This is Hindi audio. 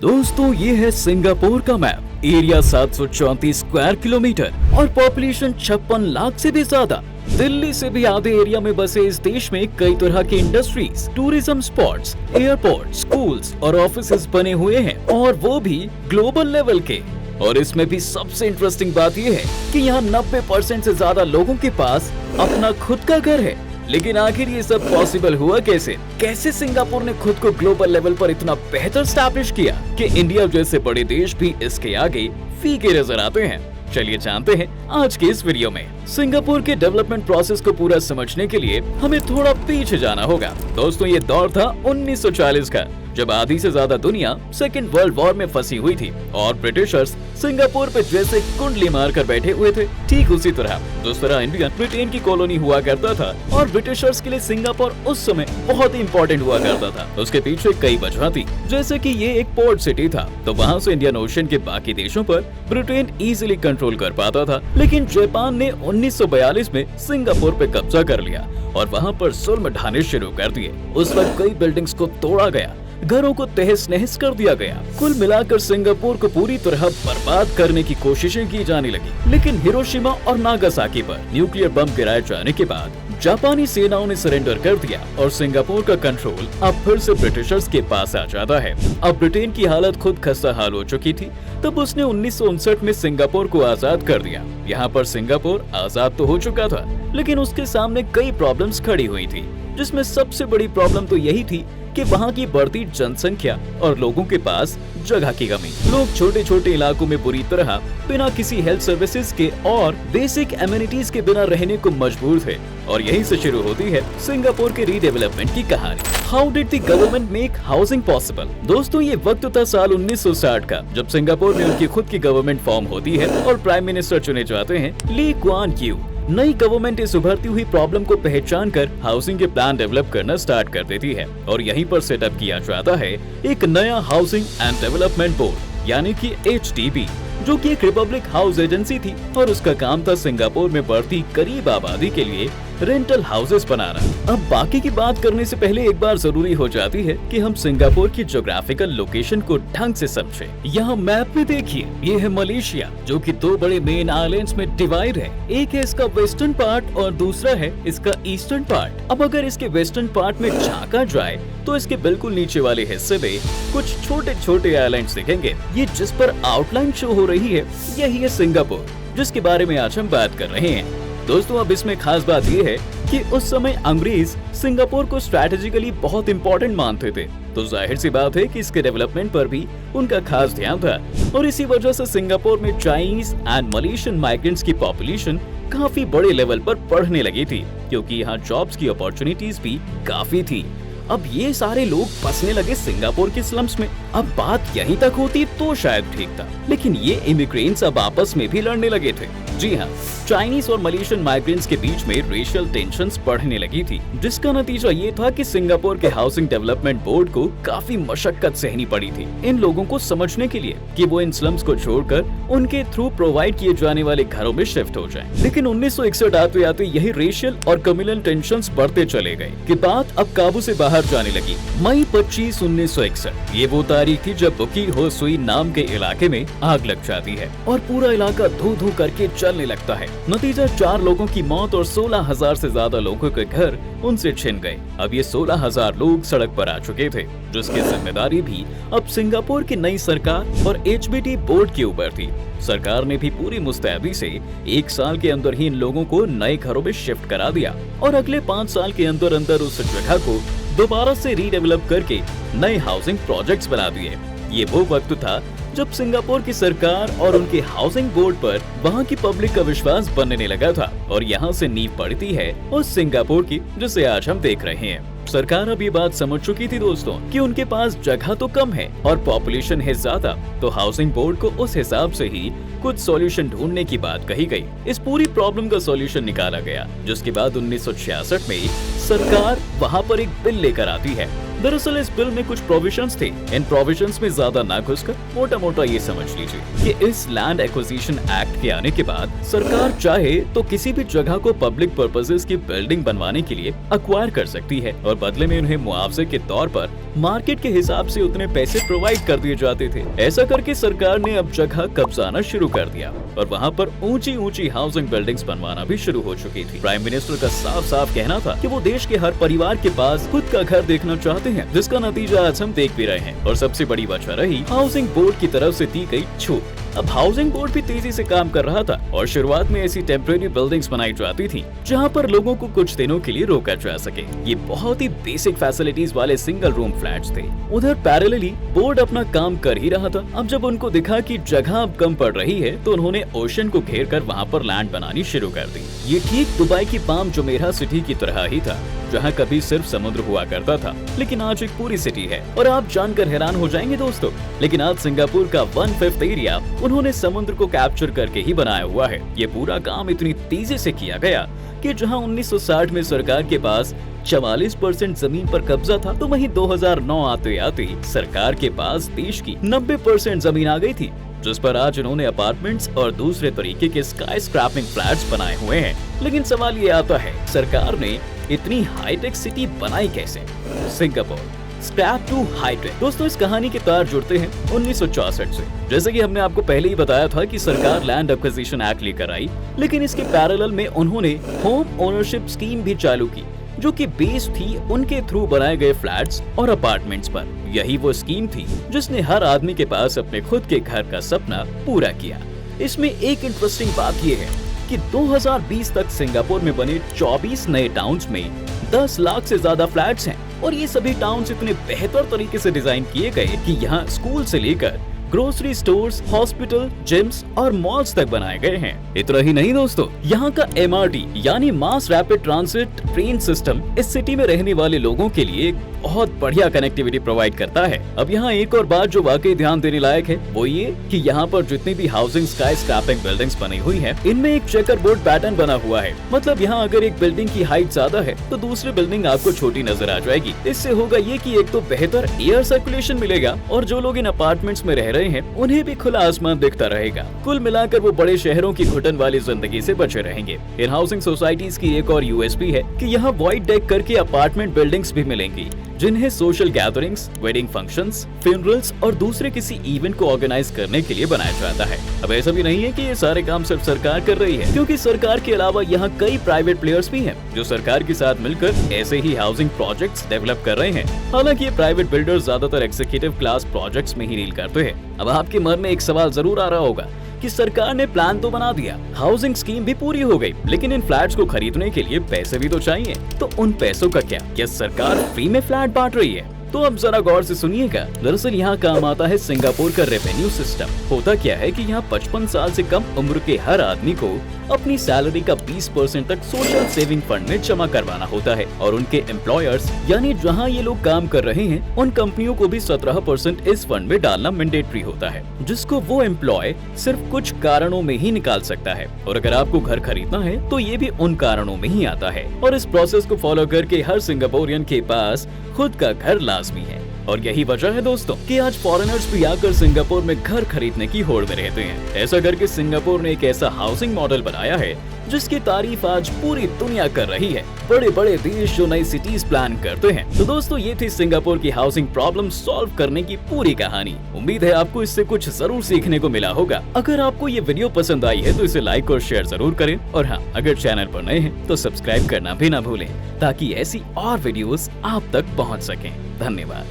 दोस्तों ये है सिंगापुर का मैप। एरिया 734 स्क्वायर किलोमीटर और पॉपुलेशन 56 लाख से भी ज्यादा। दिल्ली से भी आधे एरिया में बसे इस देश में कई तरह की industries, tourism spots, airport, schools और ऑफिसेज बने हुए हैं और वो भी ग्लोबल लेवल के। और इसमें भी सबसे इंटरेस्टिंग बात ये है कि यहाँ 90% से ज्यादा लोगों के पास अपना खुद का घर है। लेकिन आखिर ये सब पॉसिबल हुआ कैसे? कैसे सिंगापुर ने खुद को ग्लोबल लेवल पर इतना बेहतर स्टैब्लिश किया कि इंडिया जैसे बड़े देश भी इसके आगे फीके नजर आते हैं? चलिए जानते हैं आज के इस वीडियो में। सिंगापुर के डेवलपमेंट प्रोसेस को पूरा समझने के लिए हमें थोड़ा पीछे जाना होगा। दोस्तों ये दौर था 1940 का, जब आधी से ज्यादा दुनिया सेकेंड वर्ल्ड वॉर में फंसी हुई थी और ब्रिटिशर्स सिंगापुर पे जैसे कुंडली मार कर बैठे हुए थे, ठीक उसी तरह जिस तरह इंडिया ब्रिटेन की कॉलोनी हुआ करता था और ब्रिटिशर्स के लिए सिंगापुर उस समय बहुत ही इम्पोर्टेंट हुआ करता था। उसके पीछे कई वजह थी, जैसे कि ये एक पोर्ट सिटी था, तो वहाँ से इंडियन ओशन के बाकी देशों पर ब्रिटेन इजीली कंट्रोल कर पाता था। लेकिन जापान ने 1942 में सिंगापुर पे कब्जा कर लिया और वहाँ पर जुल्म ढाने शुरू कर दिए। उस वक्त कई बिल्डिंग्स को तोड़ा गया, घरों को तहस नहस कर दिया गया। कुल मिलाकर सिंगापुर को पूरी तरह बर्बाद करने की कोशिशें की जाने लगी। लेकिन हिरोशिमा और नागासाकी पर न्यूक्लियर बम गिराए जाने के बाद जापानी सेनाओं ने सरेंडर कर दिया और सिंगापुर का कंट्रोल अब फिर से ब्रिटिशर्स के पास आ जाता है। अब ब्रिटेन की हालत खुद खस्ता हाल हो चुकी थी, तब उसने 1959 में सिंगापुर को आजाद कर दिया। यहाँ पर सिंगापुर आजाद तो हो चुका था, लेकिन उसके सामने कई प्रॉब्लम्स खड़ी हुई थी, जिसमें सबसे बड़ी प्रॉब्लम तो यही थी कि वहाँ की बढ़ती जनसंख्या और लोगों के पास जगह की कमी। लोग छोटे छोटे इलाकों में बुरी तरह बिना किसी हेल्थ सर्विसेज के और बेसिक एमिनिटीज के बिना रहने को मजबूर थे। और यहीं से शुरू होती है सिंगापुर के रीडेवलपमेंट की कहानी। How did the government make housing possible? दोस्तों ये वक्त था साल 1960 का, जब सिंगापुर में उनकी खुद की गवर्नमेंट फॉर्म होती है और प्राइम मिनिस्टर चुने जाते हैं ली कुआन यू। नई गवर्नमेंट इस उभरती हुई प्रॉब्लम को पहचान कर हाउसिंग के प्लान डेवलप करना स्टार्ट कर देती है और यहीं पर सेटअप किया जाता है एक नया हाउसिंग एंड डेवलपमेंट बोर्ड, यानी कि HDB, जो कि एक रिपब्लिक हाउस एजेंसी थी और उसका काम था सिंगापुर में बढ़ती गरीब आबादी के लिए रेंटल हाउसेस बनाना। अब बाकी की बात करने से पहले एक बार जरूरी हो जाती है कि हम सिंगापुर की ज्योग्राफिकल लोकेशन को ढंग से समझें। यहाँ मैप में देखिए, ये है मलेशिया, जो कि दो बड़े मेन आइलैंड्स में डिवाइड है। एक है इसका वेस्टर्न पार्ट और दूसरा है इसका ईस्टर्न पार्ट। अब अगर इसके वेस्टर्न पार्ट में झांका जाए तो इसके बिल्कुल नीचे वाले हिस्से में कुछ छोटे छोटे आइलैंड्स दिखेंगे। ये जिस पर आउटलाइन शो हो रही है, यही है सिंगापुर, जिसके बारे में आज हम बात कर रहे हैं। दोस्तों अब इसमें खास बात ये है कि उस समय अंग्रेज सिंगापुर को स्ट्रैटेजिकली बहुत इंपॉर्टेंट मानते थे, तो जाहिर सी बात है कि इसके डेवलपमेंट पर भी उनका खास ध्यान था। और इसी वजह से सिंगापुर में चाइनीज एंड मलेशियन माइग्रेंट्स की पॉपुलेशन काफी बड़े लेवल पर बढ़ने लगी थी, क्योंकि यहाँ जॉब्स की अपॉर्चुनिटीज भी काफी थी। अब ये सारे लोग बसने लगे सिंगापुर के स्लम्स में। अब बात यहीं तक होती तो शायद ठीक था, लेकिन ये इमिग्रेंट्स अब आपस में भी लड़ने लगे थे। जी हाँ, चाइनीज और मलेशियन माइग्रेंट्स के बीच में रेशियल टेंशन्स बढ़ने लगी थी, जिसका नतीजा ये था कि सिंगापुर के हाउसिंग डेवलपमेंट बोर्ड को काफी मशक्कत सहनी पड़ी थी इन लोगों को समझने के लिए कि वो इन स्लम्स को छोड़कर उनके थ्रू प्रोवाइड किए जाने वाले घरों में शिफ्ट हो जाएं। लेकिन 1961 आते आते यही रेशियल और कम्युनल टेंशन्स बढ़ते चले गए कि बात अब काबू से बाहर जाने लगी। मई 25, 1961 ये वो तारीख थी जब बुकी हो सुई नाम के इलाके में आग लग जाती है और पूरा इलाका धू धू करके चलने लगता है। नतीजा 4 लोगों की मौत और 16,000 से ज्यादा लोगों के घर उनसे छिन गए। अब ये 16,000 लोग सड़क पर आ चुके थे, जिसकी जिम्मेदारी भी अब सिंगापुर की नई सरकार और HBD बोर्ड के ऊपर थी। सरकार ने भी पूरी मुस्तैदी से 1 साल के अंदर ही इन लोगों को नए घरों में शिफ्ट करा दिया और अगले 5 साल के अंदर अंदर उस जगह को दोबारा से रीडेवलप करके नए हाउसिंग प्रोजेक्ट्स बना दिए। ये वो वक्त था जब सिंगापुर की सरकार और उनके हाउसिंग बोर्ड पर वहाँ की पब्लिक का विश्वास बनने लगा था और यहाँ से नींव पड़ती है उस सिंगापुर की जिसे आज हम देख रहे हैं। सरकार अब ये बात समझ चुकी थी दोस्तों कि उनके पास जगह तो कम है और पॉपुलेशन है ज्यादा, तो हाउसिंग बोर्ड को उस हिसाब से ही कुछ सॉल्यूशन ढूंढने की बात कही गई। इस पूरी प्रॉब्लम का सॉल्यूशन निकाला गया, जिसके बाद 1966 में सरकार वहाँ पर एक बिल लेकर आती है दरअसल इस बिल में कुछ प्रोविजंस थे। इन प्रोविजंस में ज्यादा ना घुसकर मोटा मोटा ये समझ लीजिए कि इस लैंड एक्विजिशन एक्ट के आने के बाद सरकार चाहे तो किसी भी जगह को पब्लिक पर्पसेस की बिल्डिंग बनवाने के लिए अक्वायर कर सकती है और बदले में उन्हें मुआवजे के तौर पर मार्केट के हिसाब से उतने पैसे प्रोवाइड कर दिए जाते थे। ऐसा करके सरकार ने अब जगह कब्जाना शुरू कर दिया और वहाँ पर ऊंची ऊंची हाउसिंग बिल्डिंग्स बनवाना भी शुरू हो चुकी थी। प्राइम मिनिस्टर का साफ साफ कहना था कि वो देश के हर परिवार के पास खुद का घर देखना चाहते हैं, जिसका नतीजा आज हम देख भी रहे हैं। और सबसे बड़ी वजह रही हाउसिंग बोर्ड की तरफ से दी गई छूट। अब हाउसिंग बोर्ड भी तेजी से काम कर रहा था और शुरुआत में ऐसी टेम्परेरी बिल्डिंग्स बनाई जाती थी जहां पर लोगों को कुछ दिनों के लिए रोका जा सके। ये बहुत ही बेसिक फैसिलिटीज वाले सिंगल रूम फ्लैट्स थे। उधर पैरेलली बोर्ड अपना काम कर ही रहा था। अब जब उनको दिखा कि जगह अब कम पड़ रही है तो उन्होंने ओशन को घेर कर वहाँ पर लैंड बनानी शुरू कर दी। ये ठीक दुबई की पाम जुमेरह सिटी की तरह ही था, जहाँ कभी सिर्फ समुद्र हुआ करता था लेकिन आज एक पूरी सिटी है। और आप जानकर हैरान हो जाएंगे दोस्तों, लेकिन आज सिंगापुर का 1/5 एरिया उन्होंने समुद्र को कैप्चर करके ही बनाया हुआ है। ये पूरा काम इतनी तेजी से किया गया कि जहां 1960 में सरकार के पास 44% जमीन पर कब्जा था, तो वहीं 2009 आते आते सरकार के पास देश की 90% जमीन आ गई थी, जिस पर आज इन्होंने अपार्टमेंट्स और दूसरे तरीके के स्काई स्क्रैपिंग फ्लैट्स बनाए हुए हैं। लेकिन सवाल ये आता है, सरकार ने इतनी हाईटेक सिटी बनाई कैसे? Singapore scrap to high tech. दोस्तों, इस कहानी के तार जुड़ते हैं 1964 से। जैसे कि हमने आपको पहले ही बताया था कि सरकार लैंड एक्विजिशन एक्ट लेकर आई, लेकिन इसके पैरेलल में उन्होंने होम ओनरशिप स्कीम भी चालू की, जो कि बेस थी उनके थ्रू बनाए गए फ्लैट्स और अपार्टमेंट्स पर। यही वो स्कीम थी जिसने हर आदमी के पास अपने खुद के घर का सपना पूरा किया। इसमें एक इंटरेस्टिंग बात यह है कि 2020 तक सिंगापुर में बने 24 नए टाउन्स में 10 लाख से ज्यादा फ्लैट्स हैं और ये सभी टाउन्स इतने बेहतर तरीके से डिजाइन किए गए कि यहाँ स्कूल से लेकर ग्रोसरी स्टोर्स, हॉस्पिटल, जिम्स और मॉल्स तक बनाए गए हैं। इतना ही नहीं दोस्तों, यहाँ का MRT यानी mass rapid transit train system इस सिटी में रहने वाले लोगों के लिए बहुत बढ़िया कनेक्टिविटी प्रोवाइड करता है। अब यहाँ एक और बात जो वाकई ध्यान देने लायक है वो ये कि यहाँ पर जितनी भी हाउसिंग स्काई स्क्रैपिंग बिल्डिंग्स बनी हुई हैं, इनमें एक चेकर बोर्ड पैटर्न बना हुआ है। मतलब यहाँ अगर एक बिल्डिंग की हाइट ज्यादा है तो दूसरी बिल्डिंग आपको छोटी नजर आ जाएगी। इससे होगा ये कि एक तो बेहतर एयर सर्कुलेशन मिलेगा और जो लोग इन अपार्टमेंट्स में रह रहे हैं उन्हें भी खुला आसमान दिखता रहेगा। कुल मिलाकर वो बड़े शहरों की घुटन वाली जिंदगी से बचे रहेंगे। इन हाउसिंग सोसाइटीज की एक और USP है कि यहाँ वाइड डेक करके अपार्टमेंट बिल्डिंग्स भी मिलेंगी, जिन्हें social gatherings, wedding functions, funerals और दूसरे किसी इवेंट को ऑर्गेनाइज करने के लिए बनाया जाता है। अब ऐसा भी नहीं है कि ये सारे काम सिर्फ सरकार कर रही है, क्योंकि सरकार के अलावा यहाँ कई प्राइवेट प्लेयर्स भी हैं जो सरकार के साथ मिलकर ऐसे ही हाउसिंग प्रोजेक्ट्स डेवलप कर रहे हैं। हालांकि ये प्राइवेट बिल्डर्स ज्यादातर एग्जीक्यूटिव क्लास प्रोजेक्ट्स में ही डील करते हैं। अब आपके मन में एक सवाल जरूर आ रहा होगा कि सरकार ने प्लान तो बना दिया, हाउसिंग स्कीम भी पूरी हो गई, लेकिन इन फ्लैट्स को खरीदने के लिए पैसे भी तो चाहिए। तो उन पैसों का क्या सरकार फ्री में फ्लैट बांट रही है? तो अब जरा गौर से सुनिएगा। दरअसल यहाँ काम आता है सिंगापुर का रेवेन्यू सिस्टम। होता क्या है कि यहाँ 55 साल से कम उम्र के हर आदमी को अपनी सैलरी का 20% तक सोशल सेविंग फंड में जमा करवाना होता है और उनके एम्प्लॉयर्स यानी जहाँ ये लोग काम कर रहे हैं उन कंपनियों को भी 17% इस फंड में डालना मैंडेटरी होता है, जिसको वो एम्प्लॉय सिर्फ कुछ कारणों में ही निकाल सकता है। और अगर आपको घर खरीदना है तो ये भी उन कारणों में ही आता है। और इस प्रोसेस को फॉलो करके हर सिंगापुरियन के पास खुद का घर लाजमी है। और यही वजह है दोस्तों कि आज फॉरेनर्स भी आकर सिंगापुर में घर खरीदने की होड़ में रहते हैं। ऐसा करके सिंगापुर ने एक ऐसा हाउसिंग मॉडल बनाया है जिसकी तारीफ आज पूरी दुनिया कर रही है। बड़े बड़े देश जो नई सिटीज प्लान करते हैं। तो दोस्तों ये थी सिंगापुर की हाउसिंग प्रॉब्लम सॉल्व करने की पूरी कहानी। उम्मीद है आपको इससे कुछ जरूर सीखने को मिला होगा। अगर आपको ये वीडियो पसंद आई है तो इसे लाइक और शेयर जरूर करें। और हाँ, अगर चैनल पर नए हैं तो सब्सक्राइब करना भी ना भूलें, ताकि ऐसी और वीडियोस आप तक पहुँच सकें। धन्यवाद।